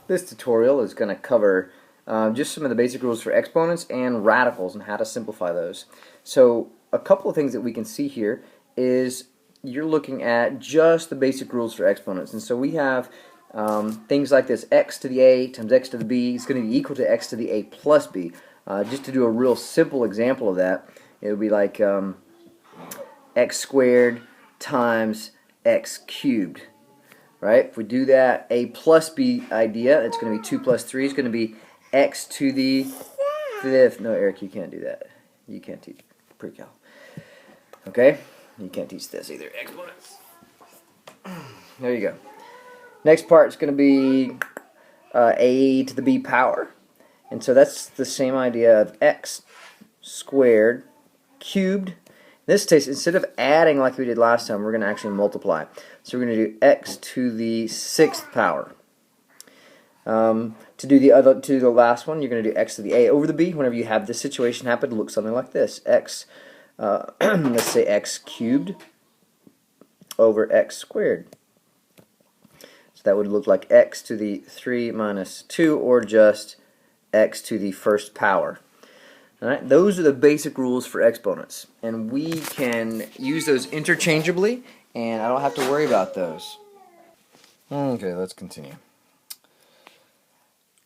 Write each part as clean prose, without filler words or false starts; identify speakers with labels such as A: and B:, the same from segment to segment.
A: This tutorial is going to cover just some of the basic rules for exponents and radicals and how to simplify those. So a couple of things that we can see here is you're looking at just the basic rules for exponents. And so we have things like this: x to the a times x to the b is going to be equal to x to the a plus b. Just to do a real simple example of that, it would be like x squared times x cubed. Right? If we do that a plus b idea, it's going to be 2 plus 3 is going to be x to the fifth. No, Eric, you can't do that. You can't teach pre-cal. Okay? You can't teach this either. Exponents. There you go. Next part is going to be a to the b power. And so that's the same idea of x squared cubed. In this case, instead of adding like we did last time, we're going to actually multiply. So we're going to do x to the sixth power. To do the last one, you're going to do x to the a over the b. Whenever you have this situation happen, it looks something like this: x, let's say x cubed over x squared. So that would look like x to the 3 minus 2, or just x to the first power. Alright, those are the basic rules for exponents, and we can use those interchangeably, and I don't have to worry about those. Okay, let's continue.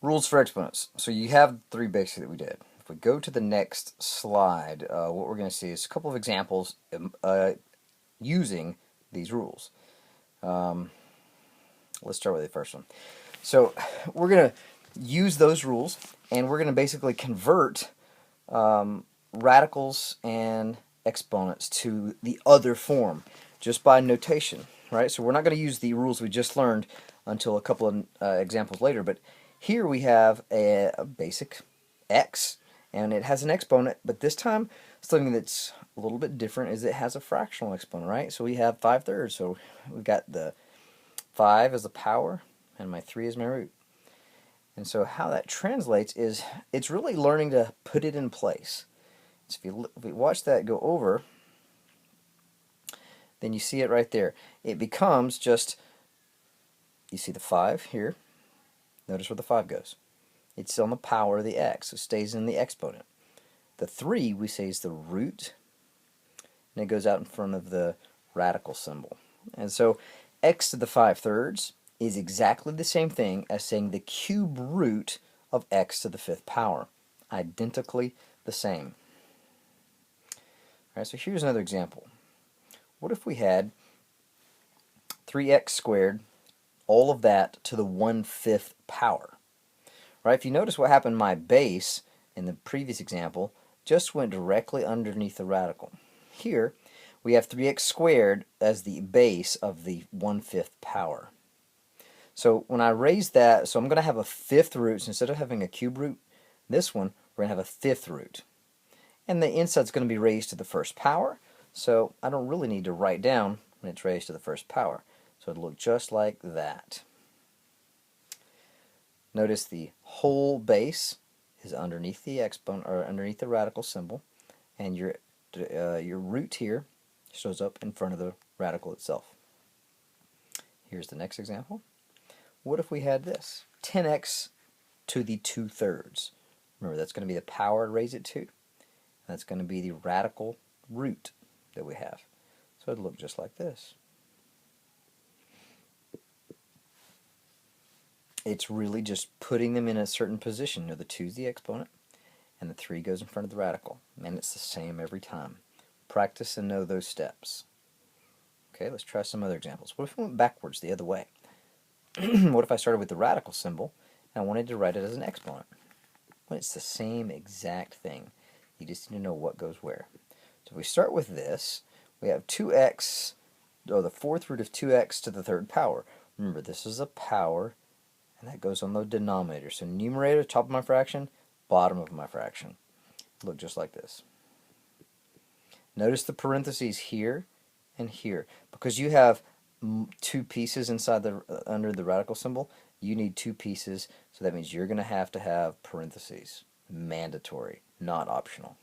A: Rules for exponents. So you have three basic that we did. If we go to the next slide, what we're going to see is a couple of examples using these rules. Let's start with the first one. So we're going to use those rules, and we're going to basically convert radicals and exponents to the other form just by notation, right? So we're not going to use the rules we just learned until a couple of examples later, but here we have a basic x, and it has an exponent, but this time something that's a little bit different is it has a fractional exponent, right? So we have 5/3, so we've got the 5 as the power, and my 3 is my root. And so how that translates is it's really learning to put it in place. So if you watch that go over, then you see it right there. It becomes just, you see the 5 here. Notice where the 5 goes. It's on the power of the x, so it stays in the exponent. The 3 we say is the root, and it goes out in front of the radical symbol. And so x to the 5/3 is exactly the same thing as saying the cube root of x to the 5th power. Identically the same. Alright, so here's another example. What if we had 3x squared, all of that to the 1/5 power? Right? If you notice what happened, my base in the previous example just went directly underneath the radical. Here we have 3x squared as the base of the 1/5 power. So when I raise that, so I'm going to have a 5th root. So instead of having a cube root, this one, we're going to have a 5th root. And the inside's going to be raised to the 1st power. So I don't really need to write down when it's raised to the 1st power. So it'll look just like that. Notice the whole base is underneath the exponent, or underneath the radical symbol, and your root here shows up in front of the radical itself. Here's the next example. What if we had this? 10x to the 2/3. Remember, that's going to be the power to raise it to. That's going to be the radical root that we have. So it'll look just like this. It's really just putting them in a certain position. You know, the 2 is the exponent, and the 3 goes in front of the radical. And it's the same every time. Practice and know those steps. Okay, let's try some other examples. What if we went backwards the other way? What if I started with the radical symbol and I wanted to write it as an exponent? Well, it's the same exact thing. You just need to know what goes where. So if we start with this, we have 2x, or the 4th root of 2x to the 3rd power. Remember, this is a power, and that goes on the denominator. So numerator, top of my fraction, bottom of my fraction. Look just like this. Notice the parentheses here and here. Because you have 2 pieces inside under the radical symbol, you need 2 pieces, so that means you're going to have parentheses. Mandatory, not optional.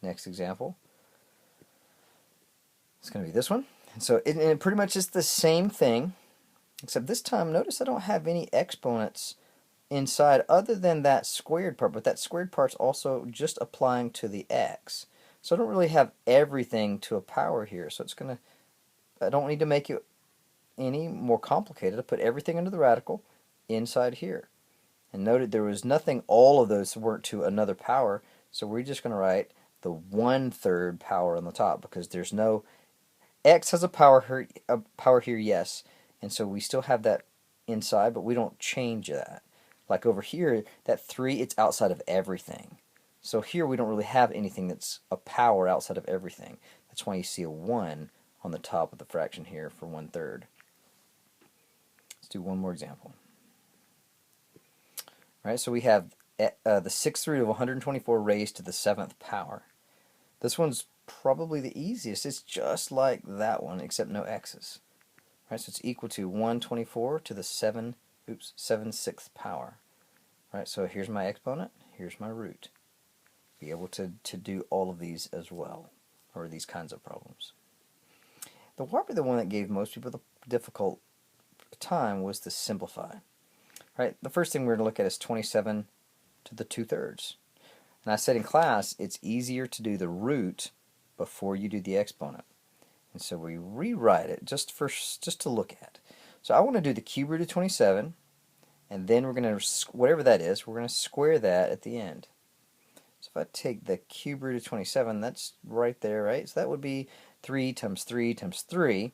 A: Next example. It's going to be this one. And so it pretty much is the same thing, Except this time, notice I don't have any exponents inside other than that squared part, but that squared part's also just applying to the x. So I don't really have everything to a power here, so I don't need to make it any more complicated. I put everything into the radical inside here. And noted there was nothing, all of those weren't to another power, so we're just going to write the 1/3 power on the top because there's no, x has a power here, yes, and so we still have that inside, but we don't change that. Like over here, that 3, it's outside of everything. So here we don't really have anything that's a power outside of everything. That's why you see a 1 on the top of the fraction here for 1/3. Let's do one more example. All right, so we have the 6th root of 124 raised to the 7th power. This one's probably the easiest. It's just like that one, except no x's. All right, so it's equal to 124 to the 7/6 power. All right, so here's my exponent, here's my root. Be able to do all of these as well, or these kinds of problems. Probably the one that gave most people the difficult time was to simplify. Right, the first thing we're going to look at is 27 to the 2/3. And I said in class, it's easier to do the root before you do the exponent. And so we rewrite it just to look at. So I want to do the cube root of 27, and then we're going to, whatever that is, we're going to square that at the end. So if I take the cube root of 27, that's right there, right? So that would be 3 times 3 times 3.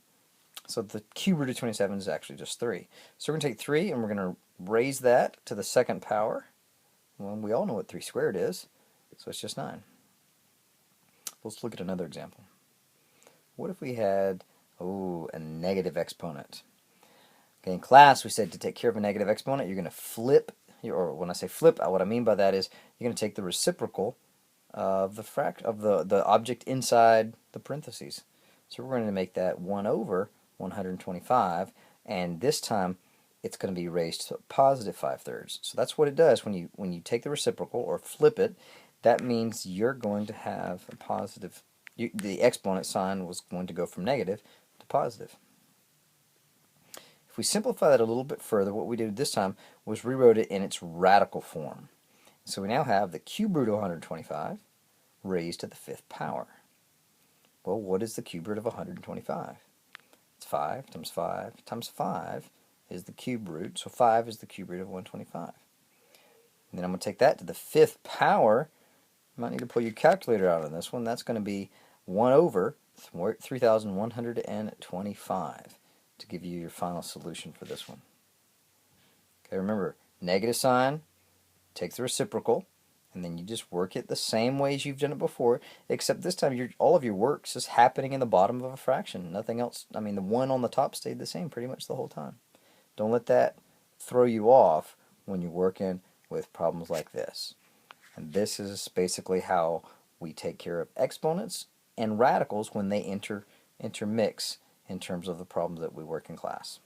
A: So the cube root of 27 is actually just 3. So we're going to take 3 and we're going to raise that to the 2nd power. Well, we all know what 3 squared is, so it's just 9. Let's look at another example. What if we had, a negative exponent? Okay, in class we said to take care of a negative exponent, you're going to flip, or when I say flip, what I mean by that is you're going to take the reciprocal of the object inside the parentheses. So we're going to make that 1/125, and this time it's going to be raised to a positive 5/3. So that's what it does when you take the reciprocal or flip it. That means you're going to have a positive. The exponent sign was going to go from negative to positive. If we simplify that a little bit further, what we did this time was rewrote it in its radical form. So we now have the cube root of 125 raised to the 5th power. Well, what is the cube root of 125? It's 5 times 5 times 5 is the cube root, so 5 is the cube root of 125. And then I'm going to take that to the 5th power. You might need to pull your calculator out on this one. That's going to be 1/3125 to give you your final solution for this one. Okay, remember, negative sign, take the reciprocal, and then you just work it the same way as you've done it before, except this time all of your work's just happening in the bottom of a fraction. Nothing else. I mean, the 1 on the top stayed the same pretty much the whole time. Don't let that throw you off when you're working with problems like this. And this is basically how we take care of exponents and radicals when they intermix in terms of the problems that we work in class.